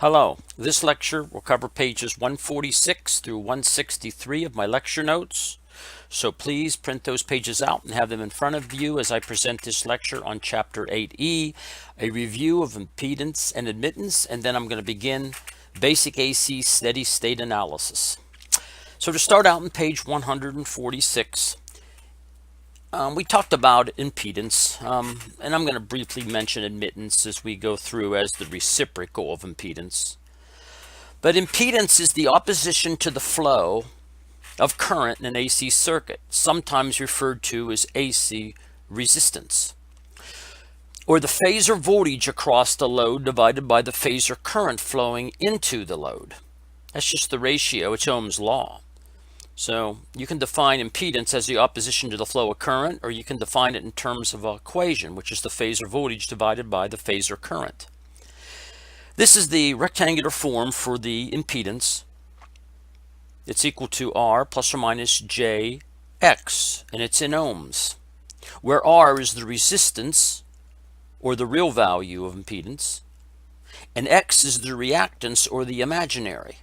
Hello, this lecture will cover pages 146 through 163 of my lecture notes, so please print those pages out and have them in front of you as I present this lecture on Chapter 8E, a review of impedance and admittance, and then I'm going to begin basic AC steady state analysis. So to start out on page 146, we talked about impedance, and I'm going to briefly mention admittance as we go through as the reciprocal of impedance. But impedance is the opposition to the flow of current in an AC circuit, sometimes referred to as AC resistance, or the phasor voltage across the load divided by the phasor current flowing into the load. That's just the ratio. It's Ohm's law. So you can define impedance as the opposition to the flow of current, or you can define it in terms of an equation, which is the phasor voltage divided by the phasor current. This is the rectangular form for the impedance. It's equal to R plus or minus JX, and it's in ohms, where R is the resistance, or the real value of impedance, and X is the reactance, or the imaginary.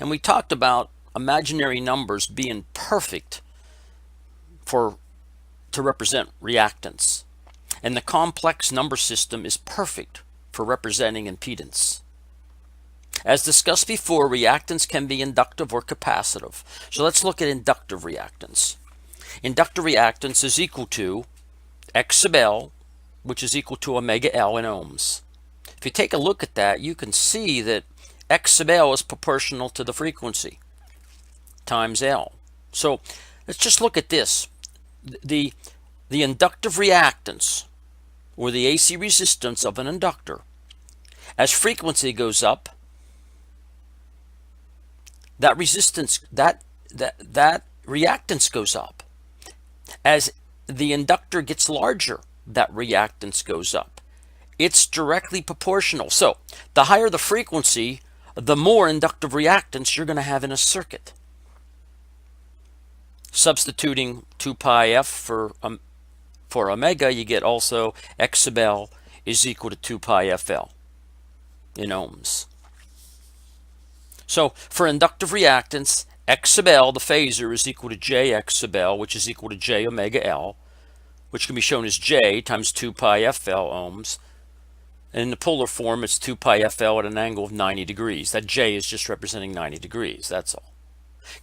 And we talked about imaginary numbers being perfect to represent reactance, and the complex number system is perfect for representing impedance. As discussed before, reactance can be inductive or capacitive. So let's look at inductive reactance. Inductive reactance is equal to X sub L, which is equal to omega L in ohms. If you take a look at that, you can see that X sub L is proportional to the frequency times L. So let's just look at this. The inductive reactance, or the AC resistance of an inductor, as frequency goes up, that resistance, that reactance goes up. As the inductor gets larger, that reactance goes up. It's directly proportional. So the higher the frequency, the more inductive reactance you're going to have in a circuit. Substituting 2 pi f for omega, you get also X sub L is equal to 2 pi FL in ohms. So for inductive reactance, X sub L, the phasor, is equal to JX sub L, which is equal to J omega L, which can be shown as J times 2 pi FL ohms. And in the polar form, it's 2 pi FL at an angle of 90 degrees. That J is just representing 90 degrees, that's all.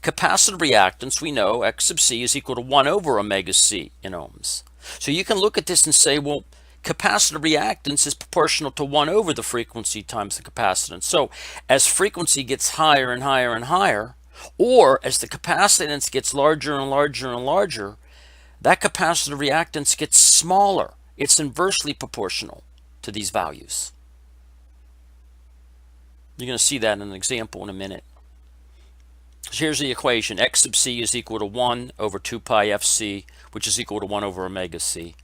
Capacitive reactance, we know X sub C is equal to 1 over omega C in ohms. So you can look at this and say, well, capacitive reactance is proportional to 1 over the frequency times the capacitance. So as frequency gets higher and higher and higher, or as the capacitance gets larger and larger and larger, that capacitive reactance gets smaller. It's inversely proportional to these values. You're going to see that in an example in a minute. So here's the equation. X sub C is equal to 1 over 2 pi FC, which is equal to 1 over omega C.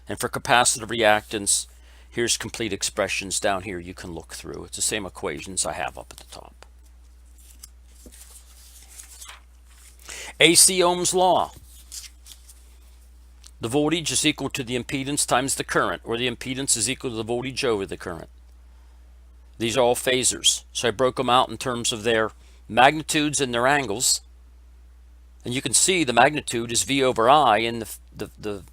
And for capacitive reactance, here's complete expressions down here you can look through. It's the same equations I have up at the top. AC Ohm's law. The voltage is equal to the impedance times the current, or the impedance is equal to the voltage over the current. These are all phasors. So I broke them out in terms of their magnitudes and their angles. And you can see the magnitude is V over I, and the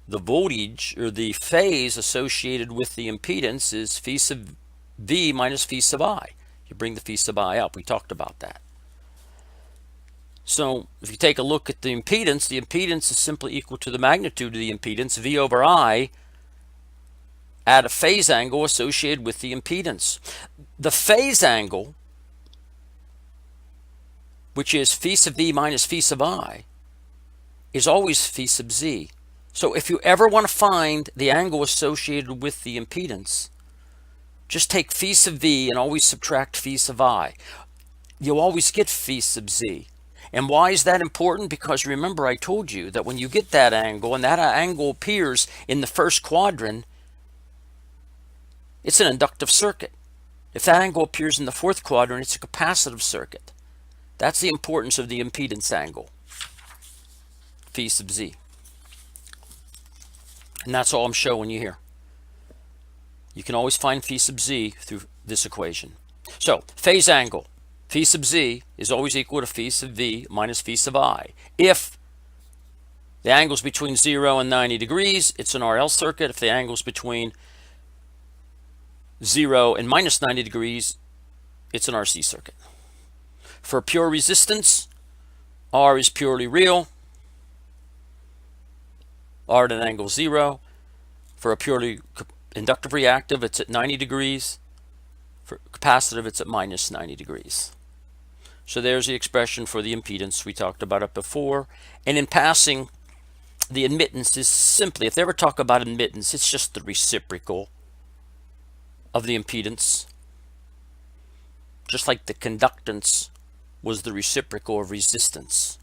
voltage, or the phase associated with the impedance, is phi sub V minus phi sub I. You bring the phi sub I up. We talked about that. So if you take a look at the impedance is simply equal to the magnitude of the impedance, V over I, at a phase angle associated with the impedance. The phase angle, which is phi sub V minus phi sub I, is always phi sub Z. So if you ever want to find the angle associated with the impedance, just take phi sub V and always subtract phi sub I. You'll always get phi sub Z. And why is that important? Because remember, I told you that when you get that angle, and that angle appears in the first quadrant, it's an inductive circuit. If that angle appears in the fourth quadrant, it's a capacitive circuit. That's the importance of the impedance angle, phi sub Z. And that's all I'm showing you here. You can always find phi sub z through this equation. So phase angle, phi sub z is always equal to phi sub v minus phi sub I. If the angle's between 0 and 90 degrees, it's an RL circuit. If the angle's between 0 and minus 90 degrees, it's an RC circuit. For pure resistance, R is purely real. R at an angle 0. For a purely inductive reactive, it's at 90 degrees. For capacitive, it's at minus 90 degrees. So there's the expression for the impedance. We talked about it before. And in passing, the admittance is simply, if they ever talk about admittance, it's just the reciprocal of the impedance. Just like the conductance was the reciprocal of resistance.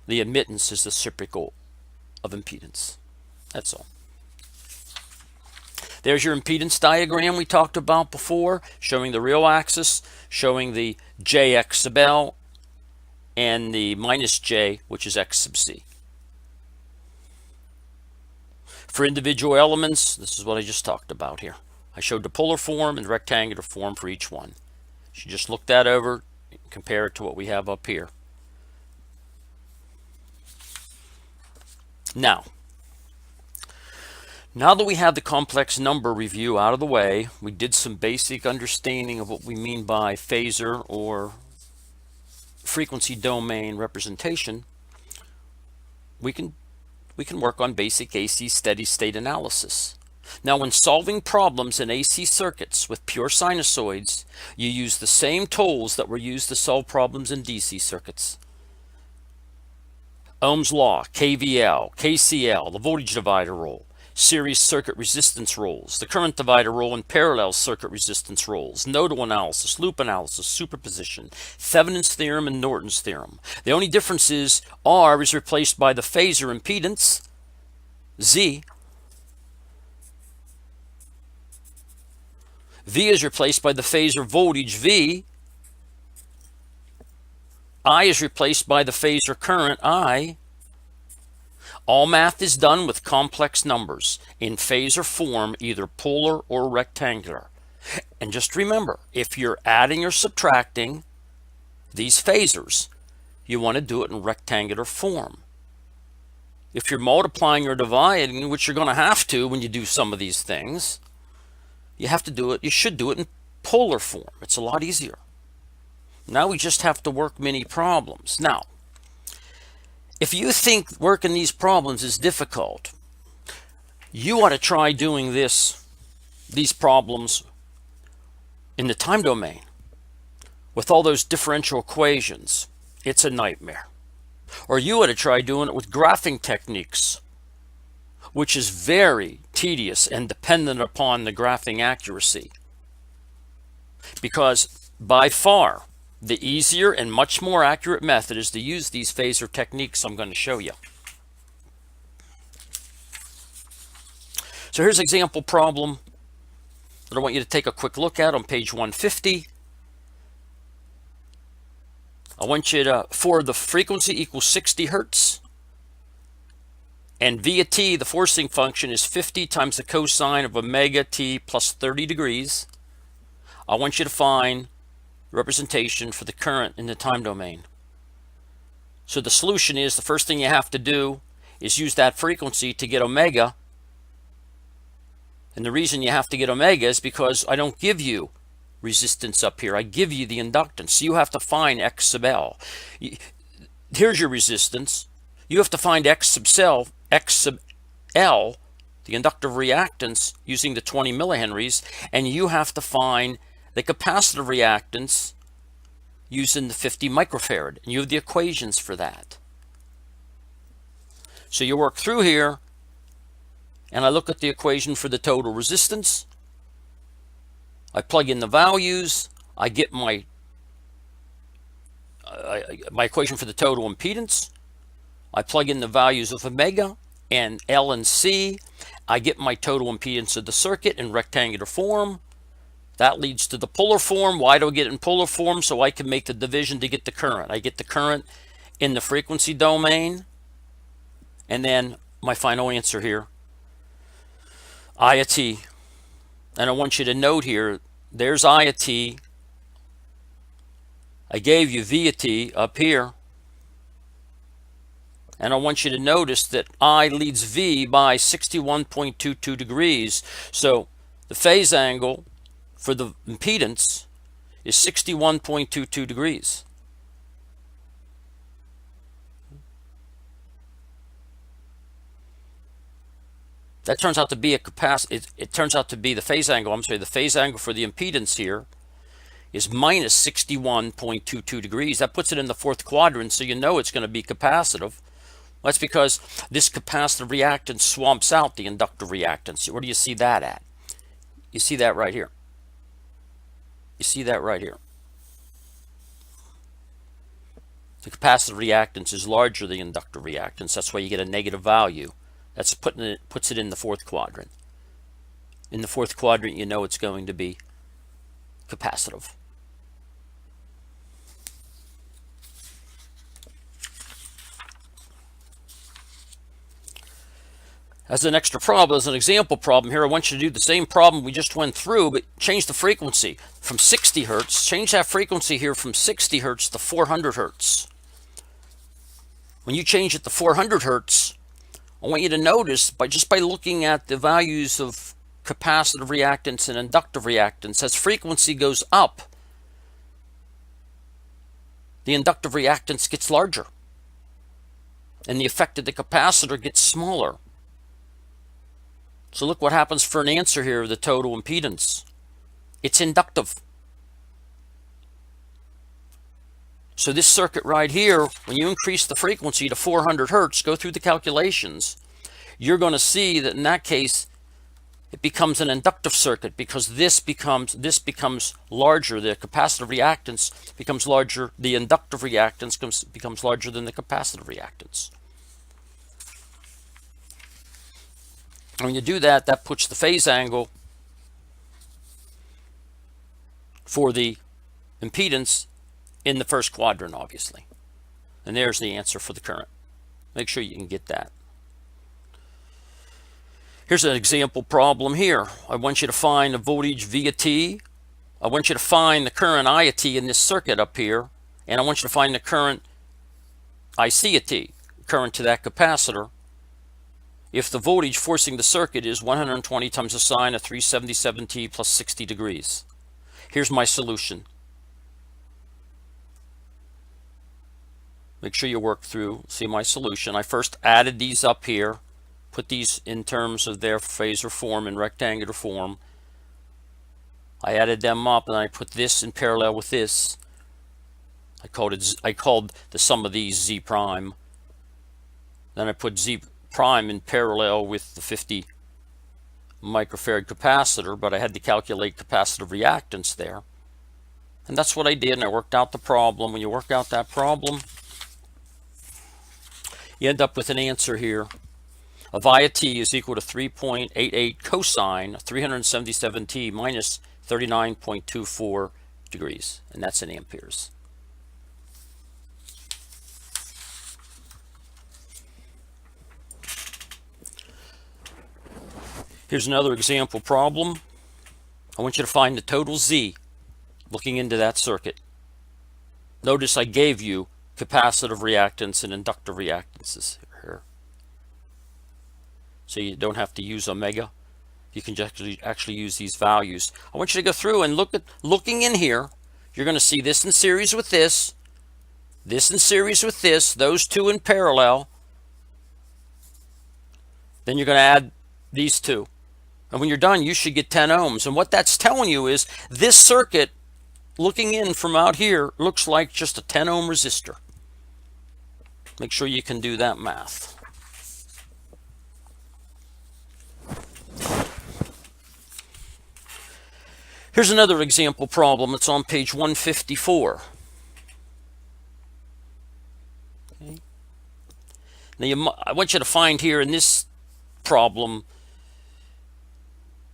The admittance is the reciprocal of impedance. That's all. There's your impedance diagram we talked about before, showing the real axis, showing the Jx sub L, and the minus J, which is X sub C. For individual elements, this is what I just talked about here. I showed the polar form and rectangular form for each one. You should just look that over and compare it to what we have up here. Now that we have the complex number review out of the way, we did some basic understanding of what we mean by phasor or frequency domain representation. We can work on basic AC steady state analysis. Now, when solving problems in AC circuits with pure sinusoids, you use the same tools that were used to solve problems in DC circuits. Ohm's law, KVL, KCL, the voltage divider rule, series circuit resistance rules, the current divider rule, and parallel circuit resistance rules, nodal analysis, loop analysis, superposition, Thevenin's theorem, and Norton's theorem. The only difference is R is replaced by the phasor impedance, Z. V is replaced by the phasor voltage, V. I is replaced by the phasor current, I. All math is done with complex numbers in phasor form, either polar or rectangular. And just remember, if you're adding or subtracting these phasors, you want to do it in rectangular form. If you're multiplying or dividing, which you're going to have to when you do some of these things, you should do it in polar form. It's a lot easier. Now we just have to work many problems. Now, if you think working these problems is difficult, you ought to try doing these problems in the time domain with all those differential equations. It's a nightmare. Or you ought to try doing it with graphing techniques, which is very tedious and dependent upon the graphing accuracy. Because by far, the easier and much more accurate method is to use these phasor techniques I'm going to show you. So here's an example problem that I want you to take a quick look at on page 150. I want you to, for the frequency equals 60 hertz, and via t, the forcing function is 50 times the cosine of omega t plus 30 degrees. I want you to find representation for the current in the time domain. So the solution is, the first thing you have to do is use that frequency to get omega. And the reason you have to get omega is because I don't give you resistance up here. I give you the inductance. So you have to find X sub L. Here's your resistance. You have to find X sub L, the inductive reactance, using the 20 millihenries, and you have to find the capacitive reactance using the 50 microfarad, and you have the equations for that. So you work through here, and I look at the equation for the total resistance. I plug in the values. I get my equation for the total impedance. I plug in the values of omega and L and C. I get my total impedance of the circuit in rectangular form. That leads to the polar form. Why do I get it in polar form? So I can make the division to get the current. I get the current in the frequency domain. And then my final answer here. I of t. And I want you to note here, there's I of t. I gave you V of t up here. And I want you to notice that I leads V by 61.22 degrees. So the phase angle for the impedance is 61.22 degrees. That turns out to be a capacity. It turns out to be the phase angle. I'm sorry, the phase angle for the impedance here is minus 61.22 degrees. That puts it in the fourth quadrant, so you know it's going to be capacitive. That's because this capacitive reactance swamps out the inductive reactance. Where do you see that at? You see that right here. You see that right here. The capacitive reactance is larger than the inductive reactance. That's why you get a negative value. That's puts it in the fourth quadrant. In the fourth quadrant, you know it's going to be capacitive. As an extra problem, as an example problem here, I want you to do the same problem we just went through, but change the frequency from 60 hertz. Change that frequency here from 60 hertz to 400 hertz. When you change it to 400 hertz, I want you to notice, just by looking at the values of capacitive reactance and inductive reactance, as frequency goes up, the inductive reactance gets larger, and the effect of the capacitor gets smaller. So look what happens for an answer here of the total impedance. It's inductive. So this circuit right here, when you increase the frequency to 400 hertz, go through the calculations, you're going to see that in that case, it becomes an inductive circuit because this becomes larger. The capacitive reactance becomes larger. The inductive reactance becomes larger than the capacitive reactance. And when you do that, that puts the phase angle for the impedance in the first quadrant, obviously. And there's the answer for the current. Make sure you can get that. Here's an example problem here. I want you to find the voltage V of t. I want you to find the current I of t in this circuit up here. And I want you to find the current IC of t, current to that capacitor, if the voltage forcing the circuit is 120 times the sine of 377t plus 60 degrees. Here's my solution. Make sure you work through, see my solution. I first added these up here, put these in terms of their phasor form in rectangular form. I added them up and I put this in parallel with this. I called the sum of these Z prime. Then I put Z prime in parallel with the 50 microfarad capacitor, but I had to calculate capacitive reactance there. And that's what I did, and I worked out the problem. When you work out that problem, you end up with an answer here of I of t is equal to 3.88 cosine of 377t minus 39.24 degrees, and that's in amperes. Here's another example problem. I want you to find the total Z looking into that circuit. Notice I gave you capacitive reactance and inductive reactances here. So you don't have to use omega. You can just actually use these values. I want you to go through and looking in here. You're going to see this in series with this in series with this, those two in parallel. Then you're going to add these two. And when you're done, you should get 10 ohms. And what that's telling you is this circuit, looking in from out here, looks like just a 10 ohm resistor. Make sure you can do that math. Here's another example problem. It's on page 154. Okay. Now I want you to find here in this problem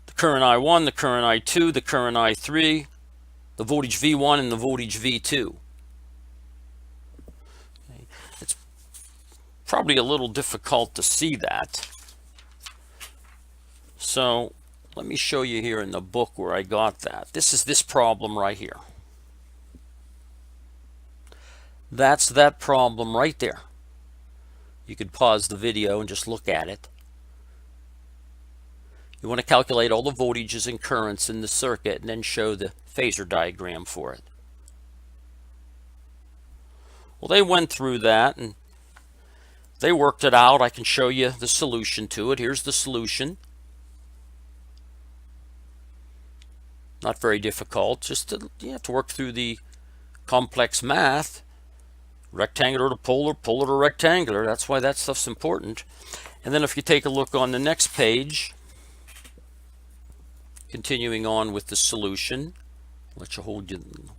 the current I1, the current I2, the current I3, the voltage V1 and the voltage V2. Okay. It's probably a little difficult to see that. So let me show you here in the book where I got that. This is this problem right here. That's that problem right there. You could pause the video and just look at it. You want to calculate all the voltages and currents in the circuit and then show the phasor diagram for it. Well, they went through that and they worked it out. I can show you the solution to it. Here's the solution. Not very difficult, just to work through the complex math. Rectangular to polar, polar to rectangular. That's why that stuff's important. And then if you take a look on the next page, continuing on with the solution, I'll let you hold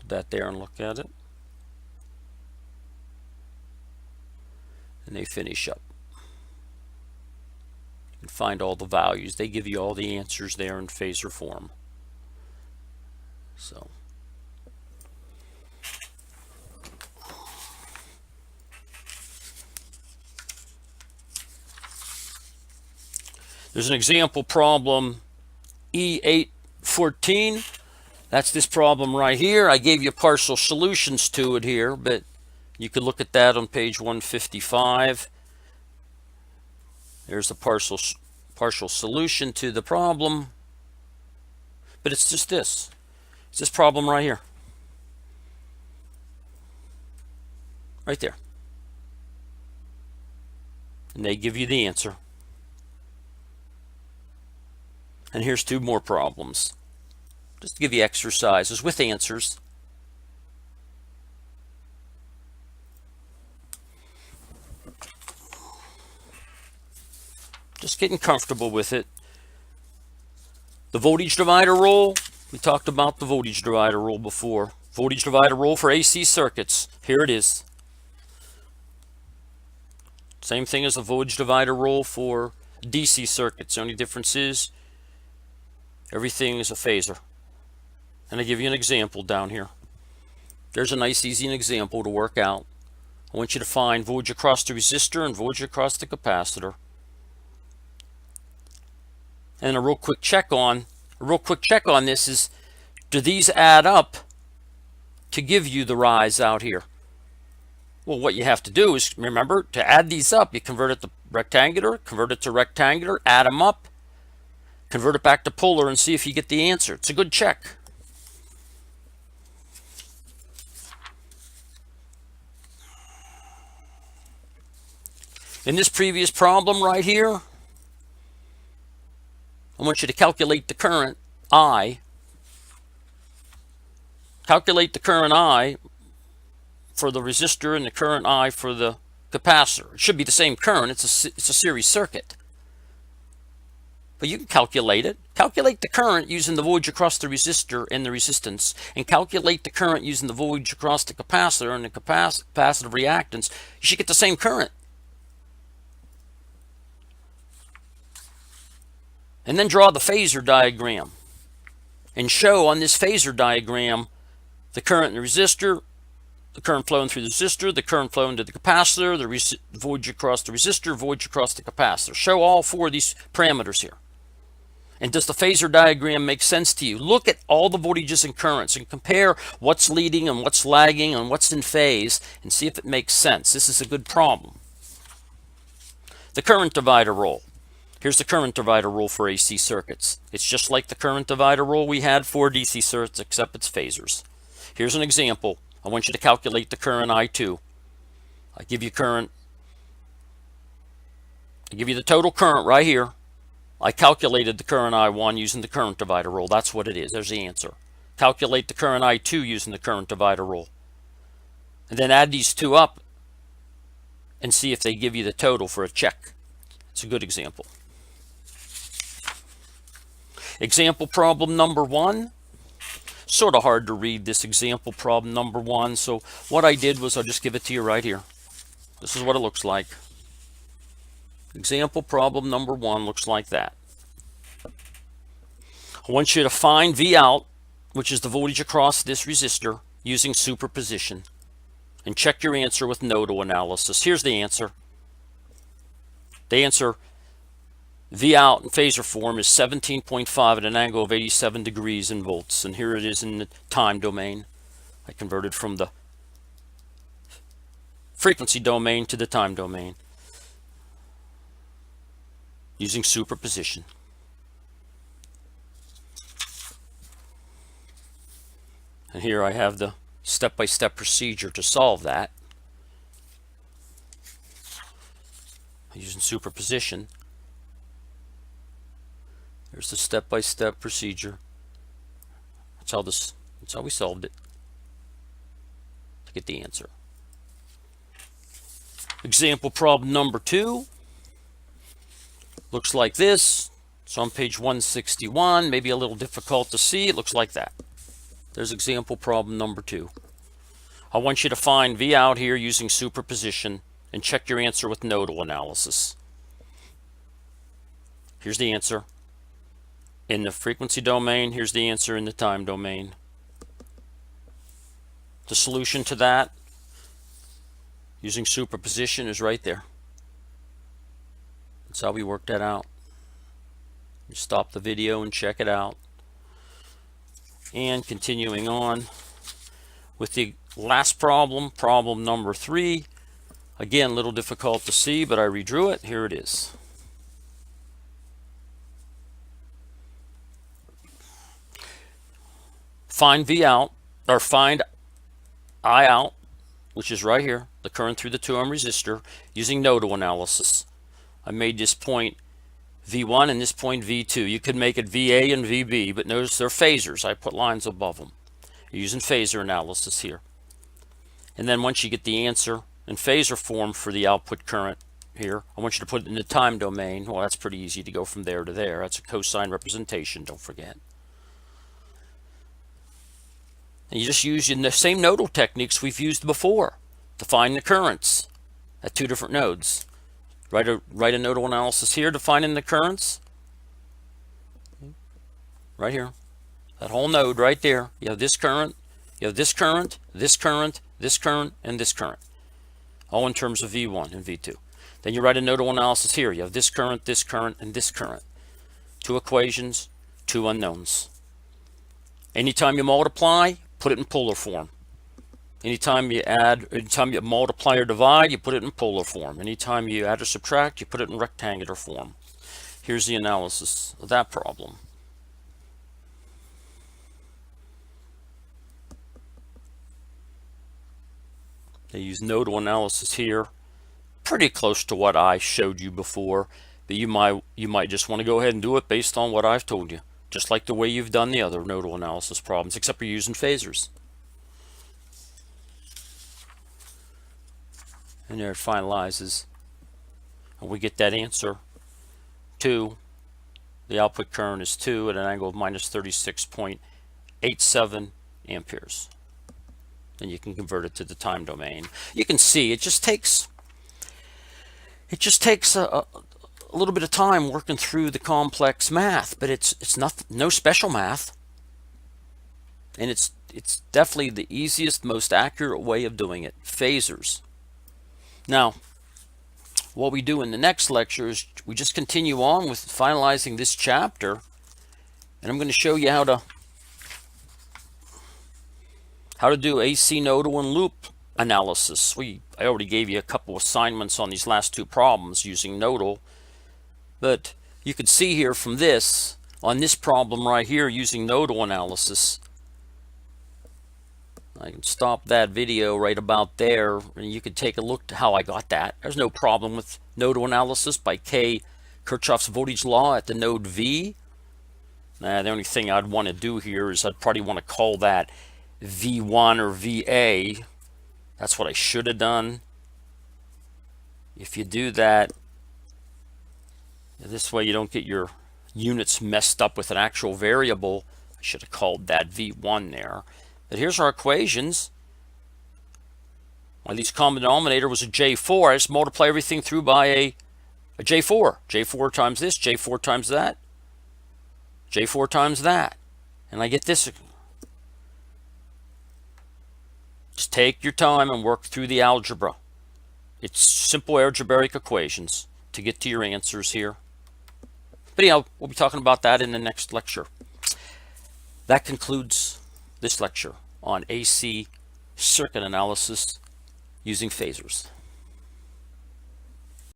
that there and look at it. And they finish up. You can find all the values. They give you all the answers there in phasor form. So there's an example problem E814. That's this problem right here. I gave you partial solutions to it here, but you could look at that on page 155. There's the partial solution to the problem, but it's just this. It's this problem right here. Right there. And they give you the answer. And here's two more problems, just to give you exercises with answers. Just getting comfortable with it. The voltage divider rule, we talked about the voltage divider rule before. Voltage divider rule for AC circuits. Here it is. Same thing as the voltage divider rule for DC circuits. The only difference is everything is a phasor. And I give you an example down here. There's a nice easy example to work out. I want you to find voltage across the resistor and voltage across the capacitor. And a real quick check on this is, do these add up to give you the rise out here? Well, what you have to do is, remember, to add these up, you convert it to rectangular, convert it to rectangular, add them up, convert it back to polar, and see if you get the answer. It's a good check. In this previous problem right here, I want you to calculate the current I. Calculate the current I for the resistor and the current I for the capacitor. It should be the same current. It's a series circuit. But you can calculate it. Calculate the current using the voltage across the resistor and the resistance, and calculate the current using the voltage across the capacitor and the capacitive reactance. You should get the same current. And then draw the phasor diagram and show on this phasor diagram the current in the resistor, the current flowing through the resistor, the current flowing to the capacitor, the voltage across the resistor, voltage across the capacitor. Show all four of these parameters here. And does the phasor diagram make sense to you? Look at all the voltages and currents and compare what's leading and what's lagging and what's in phase and see if it makes sense. This is a good problem. The current divider rule. Here's the current divider rule for AC circuits. It's just like the current divider rule we had for DC circuits, except it's phasors. Here's an example. I want you to calculate the current I2. I give you the total current right here. I calculated the current I1 using the current divider rule. That's what it is. There's the answer. Calculate the current I2 using the current divider rule. And then add these two up and see if they give you the total for a check. It's a good example. Example problem number 1. Sort of hard to read this example problem number 1. So what I did was I'll just give it to you right here. This is what it looks like. Example problem number 1 looks like that. I want you to find V out, which is the voltage across this resistor, using superposition. And check your answer with nodal analysis. Here's the answer. The answer V out in phasor form is 17.5 at an angle of 87 degrees in volts. And here it is in the time domain. I converted from the frequency domain to the time domain using superposition. And here I have the step-by-step procedure to solve that using superposition. There's the step-by-step procedure. That's how we solved it to get the answer. Example problem number 2 looks like this. It's on page 161, maybe a little difficult to see. It looks like that. There's example problem number 2. I want you to find V out here using superposition and check your answer with nodal analysis. Here's the answer in the frequency domain. Here's the answer in the time domain. The solution to that using superposition is right there. That's how we work that out. You stop the video and check it out. And continuing on with the last problem, problem number 3. Again, a little difficult to see, but I redrew it. Here it is. Find V out, or find I out, which is right here, the current through the 2 ohm resistor, using nodal analysis. I made this point V1 and this point V2. You could make it VA and VB, but notice they're phasors. I put lines above them. You're using phasor analysis here. And then once you get the answer in phasor form for the output current here, I want you to put it in the time domain. Well, that's pretty easy to go from there to there. That's a cosine representation, don't forget. And you just use the same nodal techniques we've used before to find the currents at 2 different nodes. Write a nodal analysis here defining the currents. Right here. That whole node right there. You have this current, you have this current, this current, this current, and this current. All in terms of V1 and V2. Then you write a nodal analysis here. You have this current, and this current. 2 equations, 2 unknowns. Anytime you multiply, put it in polar form. Anytime you multiply or divide, you put it in polar form. Anytime you add or subtract, you put it in rectangular form. Here's the analysis of that problem. They use nodal analysis here, pretty close to what I showed you before, but you might just want to go ahead and do it based on what I've told you, just like the way you've done the other nodal analysis problems, except you're using phasors. And there it finalizes. And we get that answer. 2. The output current is 2 at an angle of minus 36.87 amperes. Then you can convert it to the time domain. You can see it just takes a little bit of time working through the complex math, but it's no special math. And it's definitely the easiest, most accurate way of doing it. Phasors. Now, what we do in the next lecture is we just continue on with finalizing this chapter, and I'm going to show you how to do AC nodal and loop analysis. I already gave you a couple assignments on these last 2 problems using nodal, but you could see here from this, on this problem right here using nodal analysis, I can stop that video right about there, and you can take a look to how I got that. There's no problem with nodal analysis by Kirchhoff's voltage law at the node V. The only thing I'd want to do here is I'd probably want to call that V1 or VA. That's what I should have done. If you do that, this way you don't get your units messed up with an actual variable. I should have called that V1 there. But here's our equations. My least common denominator was a J4. I just multiply everything through by a J4. J4 times this, J4 times that, J4 times that. And I get this. Just take your time and work through the algebra. It's simple algebraic equations to get to your answers here. But we'll be talking about that in the next lecture. That concludes this lecture on AC circuit analysis using phasors.